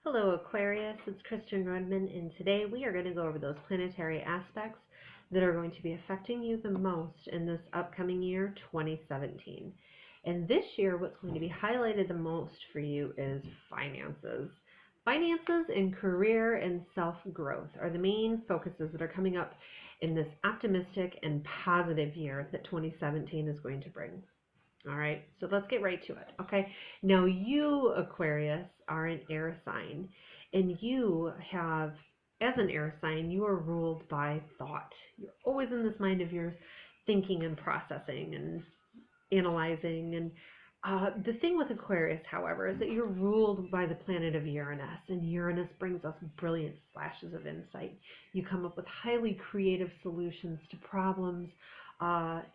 Hello Aquarius, it's Kristen Redman, and today we are going to go over those planetary aspects that are going to be affecting you the most in this upcoming year, 2017. And this year, what's going to be highlighted the most for you is finances. Finances and career and self-growth are the main focuses that are coming up in this optimistic and positive year that 2017 is going to bring. All right, so let's get right to it. Okay, now you, Aquarius, are an air sign, and you have, as an air sign, you are ruled by thought. You're always in this mind of yours, thinking and processing and analyzing. And the thing with Aquarius, however, is that you're ruled by the planet of Uranus, and Uranus brings us brilliant flashes of insight. You come up with highly creative solutions to problems,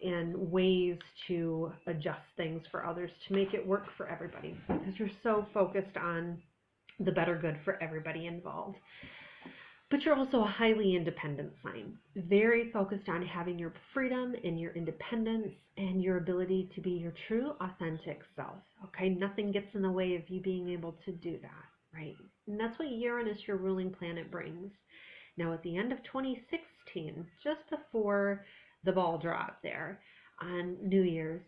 and ways to adjust things for others to make it work for everybody, because you're so focused on the better good for everybody involved. But you're also a highly independent sign, very focused on having your freedom and your independence and your ability to be your true, authentic self. Okay, nothing gets in the way of you being able to do that, right? And that's what Uranus, your ruling planet, brings. Now, at the end of 2016, just before the ball drop there on New Year's,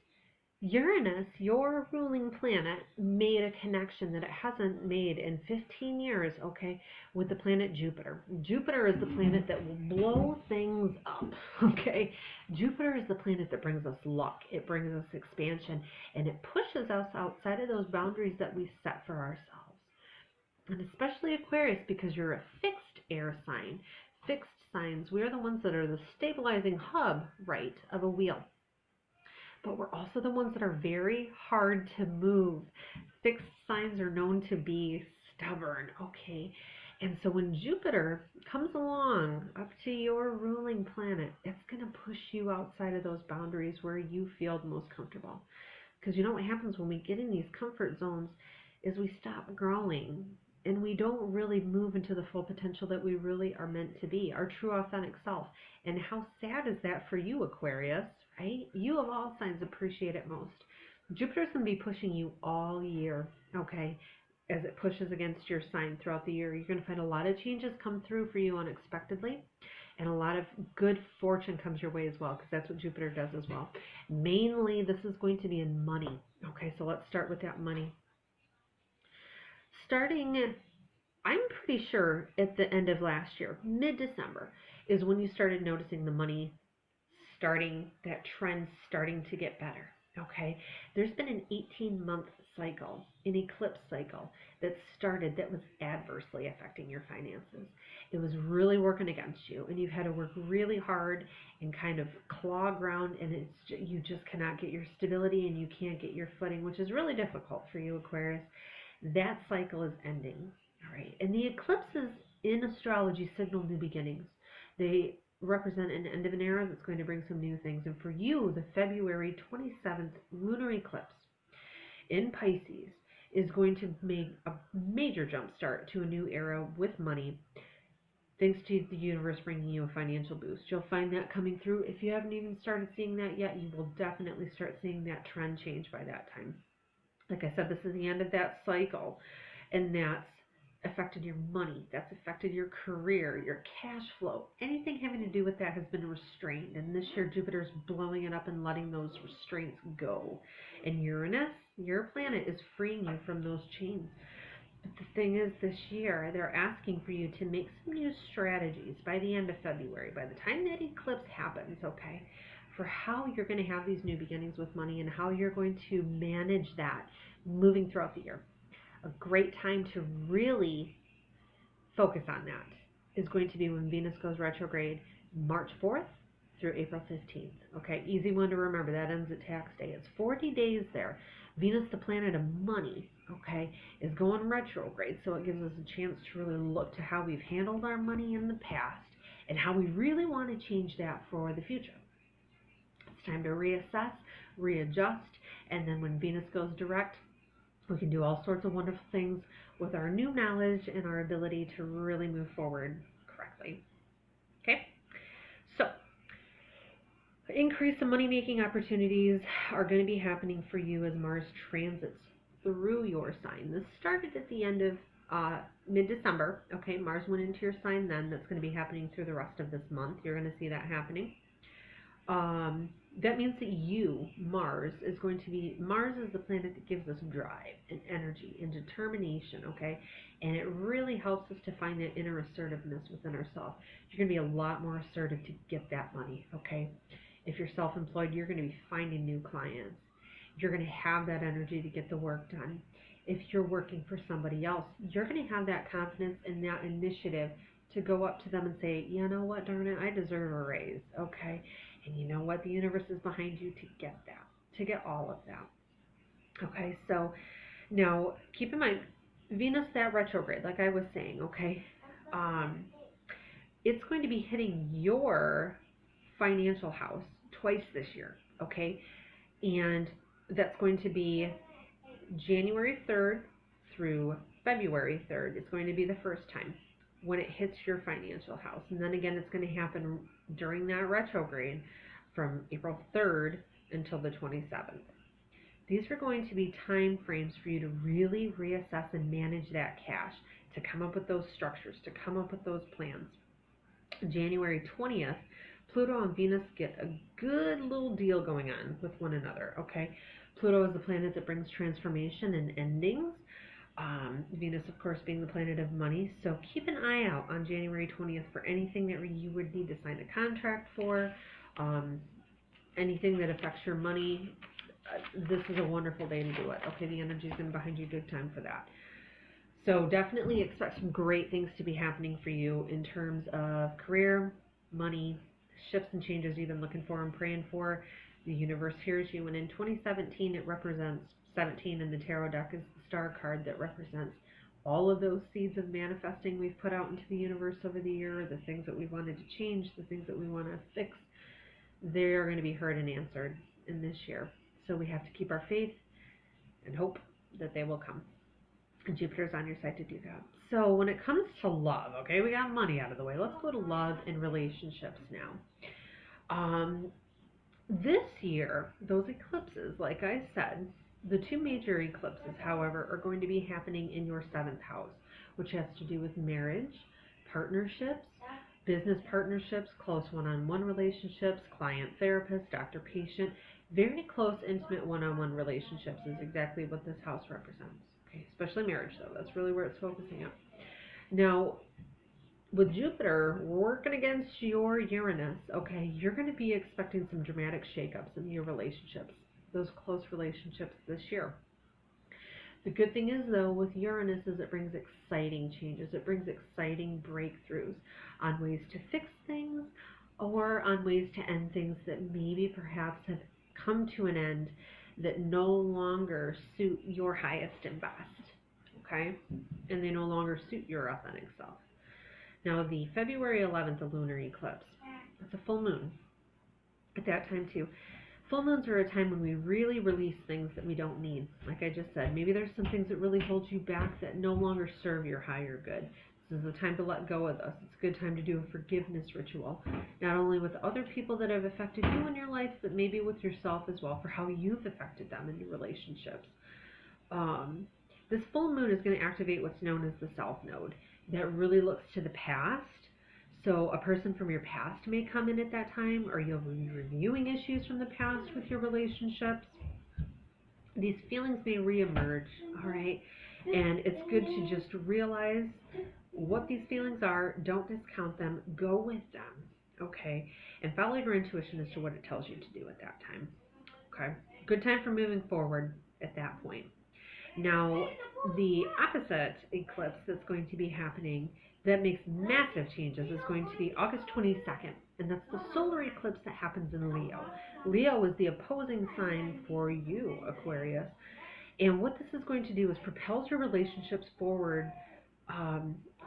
Uranus, your ruling planet, made a connection that it hasn't made in 15 years, okay, with the planet Jupiter. Jupiter is the planet that will blow things up, okay? Jupiter is the planet that brings us luck. It brings us expansion, and it pushes us outside of those boundaries that we set for ourselves. And especially Aquarius, because you're a fixed air sign. Fixed signs, we are the ones that are the stabilizing hub, right, of a wheel. But we're also the ones that are very hard to move. Fixed signs are known to be stubborn, okay? And so when Jupiter comes along up to your ruling planet, it's going to push you outside of those boundaries where you feel the most comfortable. Because you know what happens when we get in these comfort zones is we stop growing. And we don't really move into the full potential that we really are meant to be, our true authentic self. And how sad is that for you, Aquarius, right? You of all signs appreciate it most. Jupiter's going to be pushing you all year, okay? As it pushes against your sign throughout the year, you're going to find a lot of changes come through for you unexpectedly, and a lot of good fortune comes your way as well, because that's what Jupiter does as well. Mainly, this is going to be in money. Okay, so let's start with that money. Starting, I'm pretty sure at the end of last year, mid-December, is when you started noticing the money starting, that trend starting to get better, okay? There's been an 18-month cycle, an eclipse cycle, that started that was adversely affecting your finances. It was really working against you, and you've had to work really hard and kind of claw ground, and you just cannot get your stability, and you can't get your footing, which is really difficult for you, Aquarius. That cycle is ending, all right? And the eclipses in astrology signal new beginnings. They represent an end of an era that's going to bring some new things. And for you, the February 27th lunar eclipse in Pisces is going to make a major jump start to a new era with money, thanks to the universe bringing you a financial boost. You'll find that coming through. If you haven't even started seeing that yet, you will definitely start seeing that trend change by that time. Like I said, this is the end of that cycle, and that's affected your money. That's affected your career, your cash flow. Anything having to do with that has been restrained, and this year Jupiter's blowing it up and letting those restraints go. And Uranus, your planet, is freeing you from those chains. But the thing is, this year, they're asking for you to make some new strategies by the end of February, by the time that eclipse happens, okay, for how you're going to have these new beginnings with money and how you're going to manage that moving throughout the year. A great time to really focus on that is going to be when Venus goes retrograde March 4th through April 15th. Okay, easy one to remember. That ends at tax day. It's 40 days there. Venus, the planet of money, okay, is going retrograde, so it gives us a chance to really look to how we've handled our money in the past and how we really want to change that for the future. It's time to reassess, readjust, and then when Venus goes direct, we can do all sorts of wonderful things with our new knowledge and our ability to really move forward correctly. Okay? So, increase in money-making opportunities are going to be happening for you as Mars transits through your sign. This started at the end of mid-December. Okay, Mars went into your sign then. That's going to be happening through the rest of this month. You're going to see that happening. That means that Mars is the planet that gives us drive and energy and determination, okay? And it really helps us to find that inner assertiveness within ourselves. You're going to be a lot more assertive to get that money, okay? If you're self-employed, you're going to be finding new clients. You're going to have that energy to get the work done. If you're working for somebody else, you're going to have that confidence and that initiative to go up to them and say, you know what, darn it, I deserve a raise, okay? And you know what? The universe is behind you to get that, to get all of that. Okay, so now keep in mind, Venus, that retrograde, like I was saying, okay, it's going to be hitting your financial house twice this year, okay? And that's going to be January 3rd through February 3rd. It's going to be the first time when it hits your financial house. And then again, it's going to happen during that retrograde from April 3rd until the 27th. These are going to be time frames for you to really reassess and manage that cash, to come up with those structures, to come up with those plans. January 20th, Pluto and Venus get a good little deal going on with one another, okay? Pluto is the planet that brings transformation and endings. Venus, of course, being the planet of money. So keep an eye out on January 20th for anything that you would need to sign a contract for, anything that affects your money. This is a wonderful day to do it. Okay, the energy is going to be behind you big time for that. So definitely expect some great things to be happening for you in terms of career, money, shifts and changes you've been looking for and praying for. The universe hears you, and in 2017 it represents 17 in the tarot deck is the star card that represents all of those seeds of manifesting we've put out into the universe over the year, the things that we wanted to change, the things that we want to fix. They're going to be heard and answered in this year. So we have to keep our faith and hope that they will come. And Jupiter's on your side to do that. So when it comes to love, okay, we got money out of the way. Let's go to love and relationships now. This year, those eclipses, like I said, the two major eclipses, however, are going to be happening in your 7th house, which has to do with marriage, partnerships, business partnerships, close one-on-one relationships, client-therapist, doctor-patient. Very close, intimate one-on-one relationships is exactly what this house represents. Okay, especially marriage, though. That's really where it's focusing on. Now, with Jupiter working against your Uranus, okay, you're going to be expecting some dramatic shakeups in your relationships, those close relationships this year. The good thing is, though, with Uranus is it brings exciting changes. It brings exciting breakthroughs on ways to fix things or on ways to end things that maybe perhaps have come to an end that no longer suit your highest and best, okay? And they no longer suit your authentic self. Now, the February 11th, the lunar eclipse, it's a full moon at that time, too. Full moons are a time when we really release things that we don't need. Like I just said, maybe there's some things that really hold you back that no longer serve your higher good. This is the time to let go of this. It's a good time to do a forgiveness ritual, not only with other people that have affected you in your life, but maybe with yourself as well, for how you've affected them in your relationships. This full moon is going to activate what's known as the South Node. That really looks to the past. So a person from your past may come in at that time, or you'll be reviewing issues from the past with your relationships. These feelings may reemerge, all right? And it's good to just realize what these feelings are. Don't discount them. Go with them, okay? And follow your intuition as to what it tells you to do at that time, okay? Good time for moving forward at that point. Now, the opposite eclipse that's going to be happening that makes massive changes is going to be August 22nd, and that's the solar eclipse that happens in Leo. Leo is the opposing sign for you, Aquarius, and what this is going to do is propel your relationships forward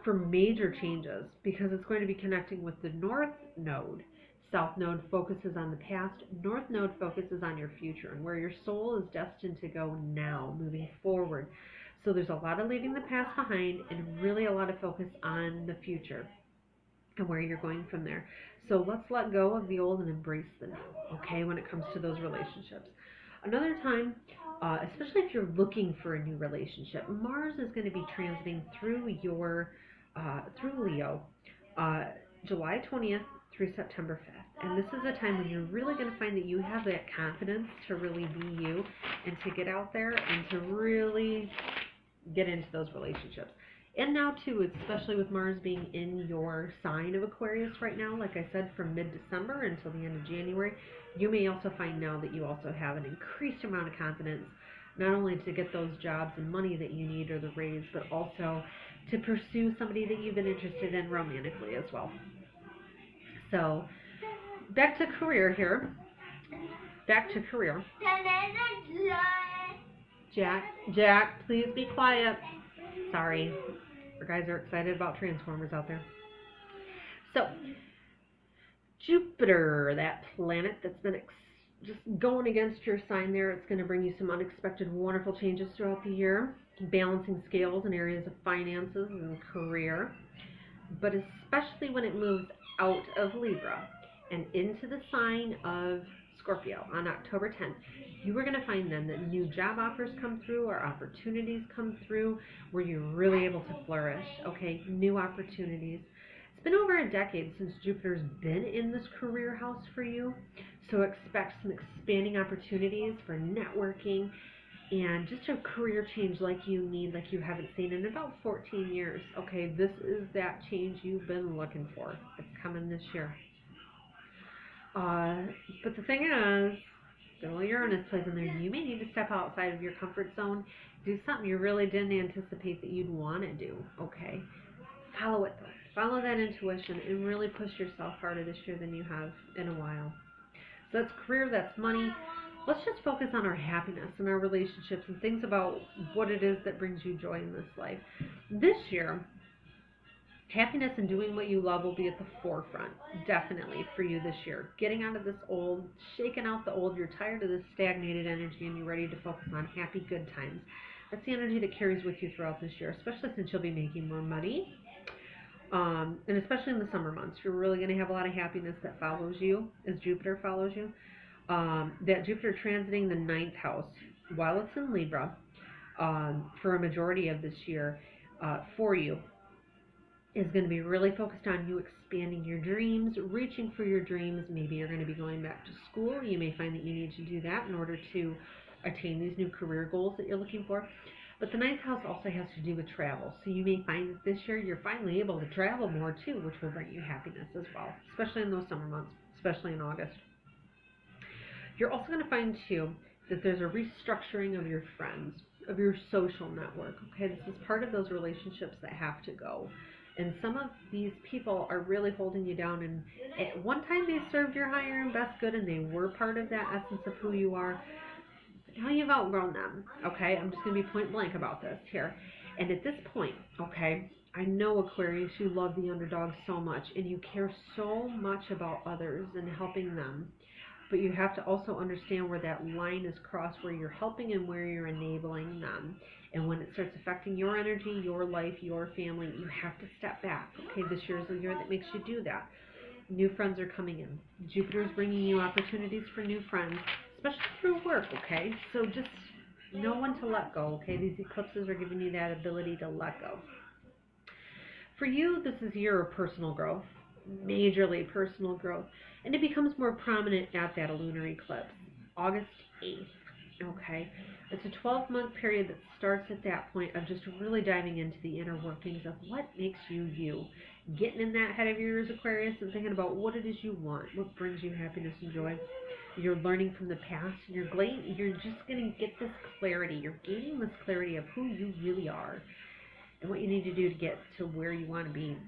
for major changes, because it's going to be connecting with the North Node. South Node focuses on the past. North Node focuses on your future and where your soul is destined to go now, moving forward. So there's a lot of leaving the past behind and really a lot of focus on the future and where you're going from there. So let's let go of the old and embrace the new, okay, when it comes to those relationships. Another time especially if you're looking for a new relationship. Mars is going to be transiting through Leo, uh, July 20th through September 5th. And this is a time when you're really going to find that you have that confidence to really be you and to get out there and to really get into those relationships. And now, too, especially with Mars being in your sign of Aquarius right now, like I said, from mid-December until the end of January, you may also find now that you also have an increased amount of confidence, not only to get those jobs and money that you need or the raise, but also to pursue somebody that you've been interested in romantically as well. So, back to career here. Back to career. Jack, please be quiet. Sorry. Our guys are excited about Transformers out there. So, Jupiter, that planet that's been just going against your sign there, it's going to bring you some unexpected, wonderful changes throughout the year, balancing scales in areas of finances and career, but especially when it moves out of Libra and into the sign of Scorpio on October 10th. You are going to find then that new job offers come through or opportunities come through where you're really able to flourish. Okay, new opportunities. It's been over a decade since Jupiter's been in this career house for you, so expect some expanding opportunities for networking and just a career change like you haven't seen in about 14 years. Okay, this is that change you've been looking for. It's coming this year. But the thing is, little Uranus plays in there, you may need to step outside of your comfort zone, do something you really didn't anticipate that you'd want to do, okay? Follow it, though. Follow that intuition and really push yourself harder this year than you have in a while. So that's career, that's money. Let's just focus on our happiness and our relationships and things about what it is that brings you joy in this life. This year, happiness and doing what you love will be at the forefront, definitely, for you this year. Getting out of this old, shaking out the old, you're tired of this stagnated energy and you're ready to focus on happy, good times. That's the energy that carries with you throughout this year, especially since you'll be making more money. And especially in the summer months, you're really going to have a lot of happiness that follows you as Jupiter follows you. That Jupiter transiting the 9th house while it's in Libra for a majority of this year for you is going to be really focused on you expanding your dreams, reaching for your dreams. Maybe you're going to be going back to school. You may find that you need to do that in order to attain these new career goals that you're looking for. But the 9th house also has to do with travel. So you may find that this year you're finally able to travel more too, which will bring you happiness as well, especially in those summer months, especially in August. You're also going to find too that there's a restructuring of your friends, of your social network. Okay, this is part of those relationships that have to go. And some of these people are really holding you down. And at one time they served your higher and best good and they were part of that essence of who you are. But now you've outgrown them. Okay, I'm just going to be point blank about this here. And at this point, okay, I know, Aquarius, you love the underdog so much and you care so much about others and helping them. But you have to also understand where that line is crossed, where you're helping and where you're enabling them. And when it starts affecting your energy, your life, your family, you have to step back. Okay, this year is the year that makes you do that. New friends are coming in. Jupiter is bringing you opportunities for new friends, especially through work, okay? So just know when to let go, okay? These eclipses are giving you that ability to let go. For you, this is a year of personal growth, majorly personal growth. And it becomes more prominent at that lunar eclipse, August 8th, okay? It's a 12-month period that starts at that point of just really diving into the inner workings of what makes you you. Getting in that head of yours, Aquarius, and thinking about what it is you want, what brings you happiness and joy. You're learning from the past, and you're just going to get this clarity. You're gaining this clarity of who you really are and what you need to do to get to where you want to be.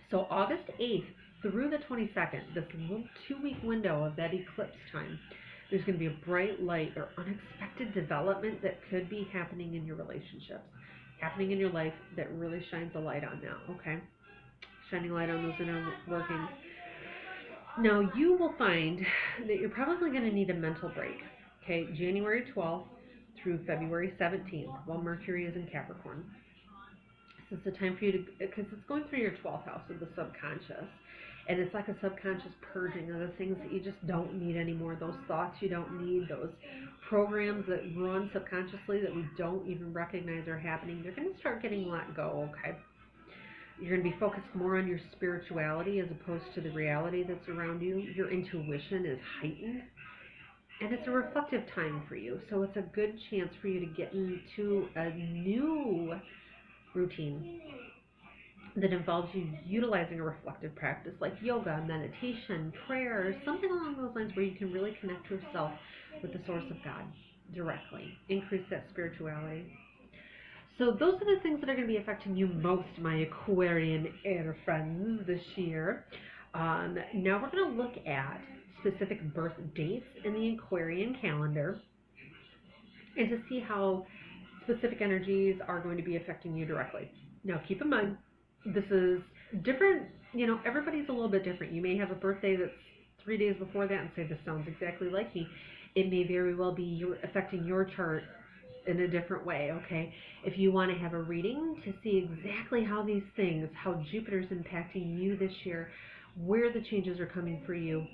So August 8th through the 22nd, this little 2-week window of that eclipse time, there's going to be a bright light or unexpected development that could be happening in your relationships, happening in your life that really shines a light on now, okay? Shining light on those inner workings. Now, you will find that you're probably going to need a mental break, okay? January 12th through February 17th, while Mercury is in Capricorn. This is the time for you to, because it's going through your 12th house of the subconscious. And it's like a subconscious purging of the things that you just don't need anymore, those thoughts you don't need, those programs that run subconsciously that we don't even recognize are happening. They're going to start getting let go, okay? You're going to be focused more on your spirituality as opposed to the reality that's around you. Your intuition is heightened. And it's a reflective time for you. So it's a good chance for you to get into a new routine that involves you utilizing a reflective practice like yoga, meditation, prayer, something along those lines where you can really connect yourself with the source of God directly. Increase that spirituality. So those are the things that are going to be affecting you most, my Aquarian air friends, this year. Now we're going to look at specific birth dates in the Aquarian calendar and to see how specific energies are going to be affecting you directly. Now keep in mind, this is different, everybody's a little bit different. You may have a birthday that's 3 days before that and say, this sounds exactly like me. It may very well be affecting your chart in a different way, okay? If you want to have a reading to see exactly how these things, how Jupiter's impacting you this year, where the changes are coming for you,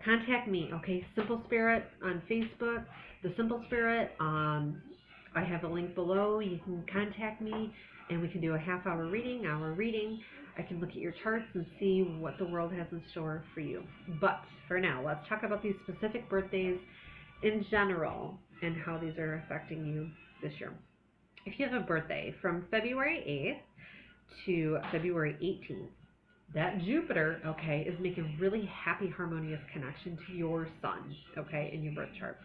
contact me, okay? Simple Spirit on Facebook, The Simple Spirit. I have a link below. You can contact me and we can do a half-hour reading, hour reading. I can look at your charts and see what the world has in store for you. But for now, let's talk about these specific birthdays in general and how these are affecting you this year. If you have a birthday from February 8th to February 18th, that Jupiter, okay, is making a really happy, harmonious connection to your sun, okay, in your birth chart.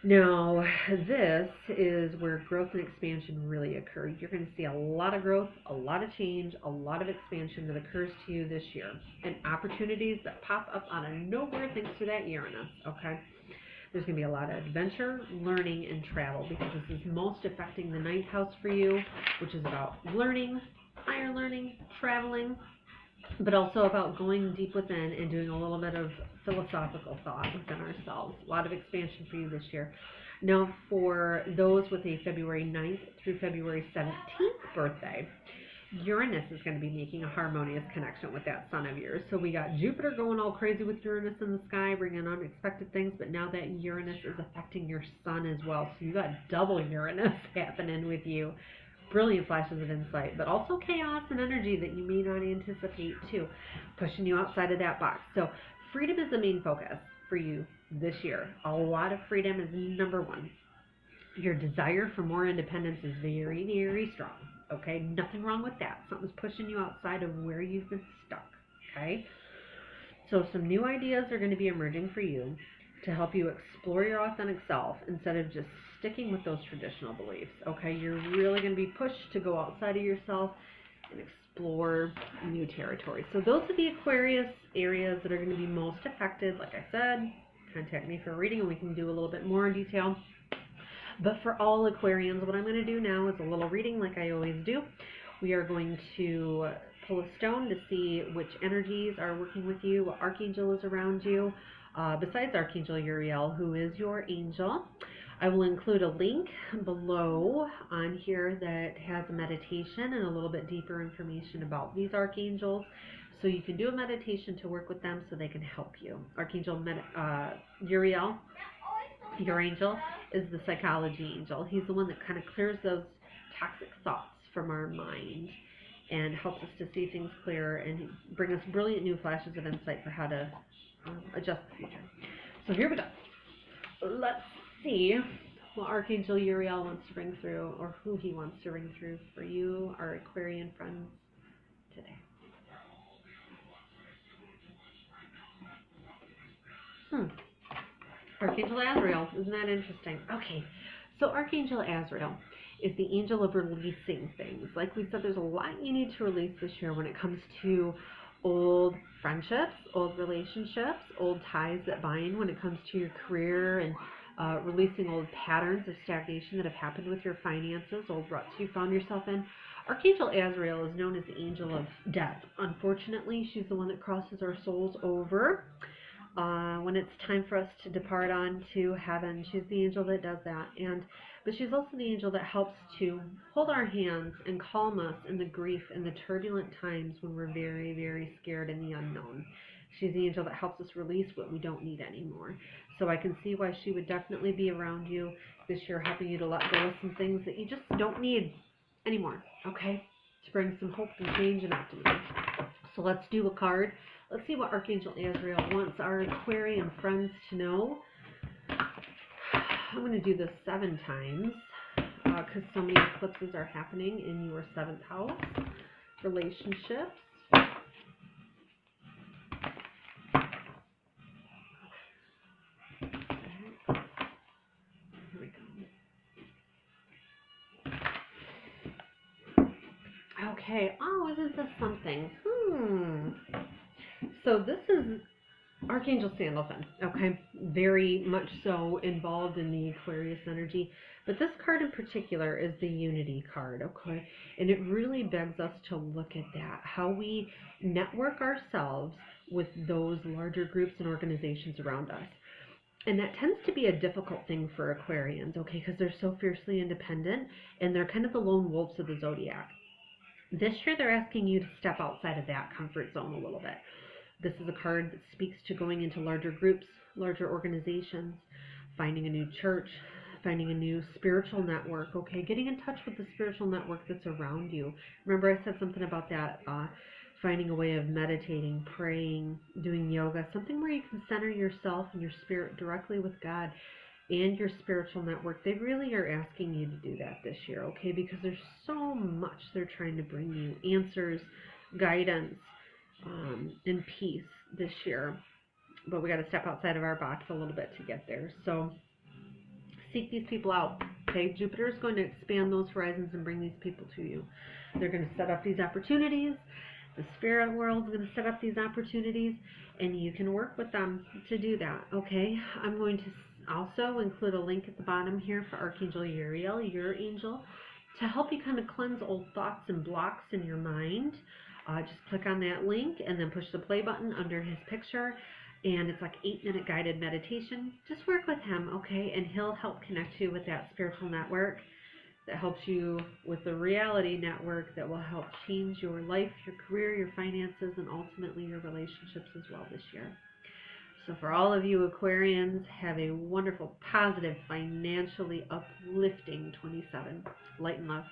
Now, this is where growth and expansion really occur. You're going to see a lot of growth, a lot of change, a lot of expansion that occurs to you this year, and opportunities that pop up out of nowhere thanks to that Uranus, okay? There's going to be a lot of adventure, learning, and travel because this is most affecting the ninth house for you, which is about learning, higher learning, traveling, but also about going deep within and doing a little bit of philosophical thought within ourselves. A lot of expansion for you this year. Now, for those with a February 9th through February 17th birthday, Uranus is going to be making a harmonious connection with that sun of yours. So we got Jupiter going all crazy with Uranus in the sky, bringing unexpected things, but now that Uranus is affecting your sun as well. So you got double Uranus happening with you. Brilliant flashes of insight, but also chaos and energy that you may not anticipate too, pushing you outside of that box. So freedom is the main focus for you this year. A lot of freedom is number one. Your desire for more independence is very, very strong. Okay, nothing wrong with that. Something's pushing you outside of where you've been stuck. Okay, so some new ideas are going to be emerging for you to help you explore your authentic self instead of just sticking with those traditional beliefs. Okay, you're really going to be pushed to go outside of yourself and explore new territory. So those are the Aquarius areas that are going to be most affected. Like I said, contact me for a reading and we can do a little bit more in detail. But for all Aquarians, what I'm going to do now is a little reading like I always do. We are going to pull a stone to see which energies are working with you, what archangel is around you, besides Archangel Uriel, who is your angel. I will include a link below on here that has a meditation and a little bit deeper information about these archangels. So you can do a meditation to work with them so they can help you. Archangel Uriel, your angel, is the psychology angel. He's the one that kind of clears those toxic thoughts from our mind and helps us to see things clearer and bring us brilliant new flashes of insight for how to adjust the future. So here we go. Let's see what Archangel Uriel wants to bring through, or who he wants to bring through for you, our Aquarian friends, today. Archangel Azrael, isn't that interesting? Okay, so Archangel Azrael is the angel of releasing things. Like we said, there's a lot you need to release this year when it comes to old friendships, old relationships, old ties that bind when it comes to your career, and releasing old patterns of stagnation that have happened with your finances, old ruts you found yourself in. Archangel Azrael is known as the angel of death. Unfortunately, she's the one that crosses our souls over when it's time for us to depart on to heaven. She's the angel that does that. but she's also the angel that helps to hold our hands and calm us in the grief and the turbulent times when we're very, very scared in the unknown. She's the angel that helps us release what we don't need anymore. So I can see why she would definitely be around you this year, helping you to let go of some things that you just don't need anymore, okay? To bring some hope and change and optimism. So let's do a card. Let's see what Archangel Uriel wants our Aquarian friends to know. I'm going to do this 7 times because so many eclipses are happening in your 7th house. Relationships. Here we go. Okay. Oh, isn't this something? So this is Archangel Sandalphon, okay? Very much so involved in the Aquarius energy. But this card in particular is the Unity card, okay? And it really begs us to look at that, how we network ourselves with those larger groups and organizations around us. And that tends to be a difficult thing for Aquarians, okay? Because they're so fiercely independent and they're kind of the lone wolves of the zodiac. This year they're asking you to step outside of that comfort zone a little bit. This is a card that speaks to going into larger groups, larger organizations, finding a new church, finding a new spiritual network, okay? Getting in touch with the spiritual network that's around you. Remember I said something about that, finding a way of meditating, praying, doing yoga, something where you can center yourself and your spirit directly with God and your spiritual network. They really are asking you to do that this year, okay? Because there's so much they're trying to bring you, answers, guidance, and peace this year, but we got to step outside of our box a little bit to get there. So seek these people out, okay? Jupiter is going to expand those horizons and bring these people to you. They're going to set up these opportunities. The spirit world is going to set up these opportunities, and you can work with them to do that, okay? I'm going to also include a link at the bottom here for Archangel Uriel, your angel, to help you kind of cleanse old thoughts and blocks in your mind. Just click on that link and then push the play button under his picture, and it's like 8-minute guided meditation. Just work with him, okay? And he'll help connect you with that spiritual network that helps you with the reality network that will help change your life, your career, your finances, and ultimately your relationships as well this year. So for all of you Aquarians, have a wonderful, positive, financially uplifting 27. Light and love.